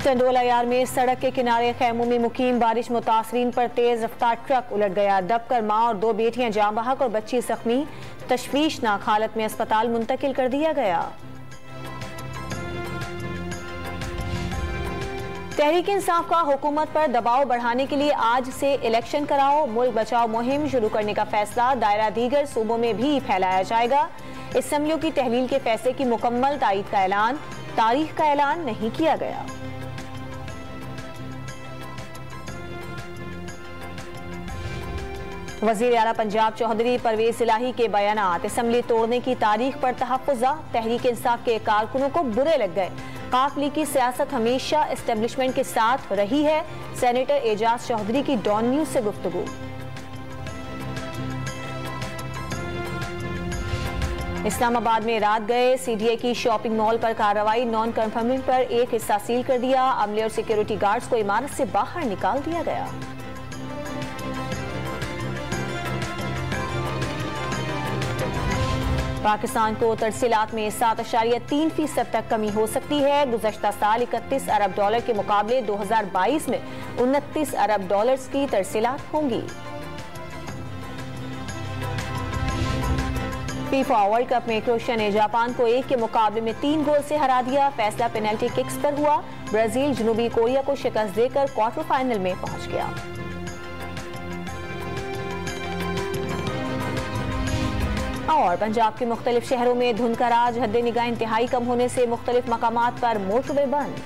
टंडोला यार में सड़क के किनारे खैमों में मुकीम बारिश मुतासरीन पर तेज रफ्तार ट्रक उलट गया। दबकर मां और 2 बेटियां जाँ बहक और बच्ची जख्मी, तशवीशनाक हालत में अस्पताल मुंतकिल कर दिया गया। तहरीक इंसाफ का हुकूमत पर दबाव बढ़ाने के लिए आज से इलेक्शन कराओ, मुल्क बचाओ मुहिम शुरू करने का फैसला। दायरा दीगर सूबों में भी फैलाया जाएगा। असम्बलियों की तहलील के फैसले की मुकम्मल तारीख का ऐलान, तारीख का ऐलान नहीं किया गया। वजीर आला पंजाब चौधरी परवेज इलाही के बयानात असम्बली तोड़ने की तारीख पर तहफ़्फ़ुज़ा। तहरीक इंसाफ के कारकुनों को बुरे लग गए। काफ लीग की सियासत हमेशा एस्टेब्लिशमेंट के साथ रही है। सेनेटर एजाज चौधरी की डॉन न्यूज से गुफ्तगू। इस्लामाबाद में रात गए CDA की शॉपिंग मॉल पर कार्रवाई। नॉन कंफर्मिंग पर एक हिस्सा सील कर दिया। अमले और सिक्योरिटी गार्ड्स को इमारत से बाहर निकाल दिया गया। पाकिस्तान को तरसीलात में 7.3% तक कमी हो सकती है। गुज़श्ता साल 31 अरब डॉलर के मुकाबले 2022 में 29 अरब डॉलर्स की तरसीलात होंगी। फीफा वर्ल्ड कप में क्रोएशिया ने जापान को 1 के मुकाबले में 3 गोल से हरा दिया। फैसला पेनल्टी किक्स पर हुआ। ब्राजील जनूबी कोरिया को शिकस्त देकर क्वार्टर फाइनल में पहुंच गया। और पंजाब के मुख्तलिफ शहरों में धुंध का राज। हद निगाह इंतहाई कम होने से मुख्तलिफ मकामात पर मोटरवे बंद।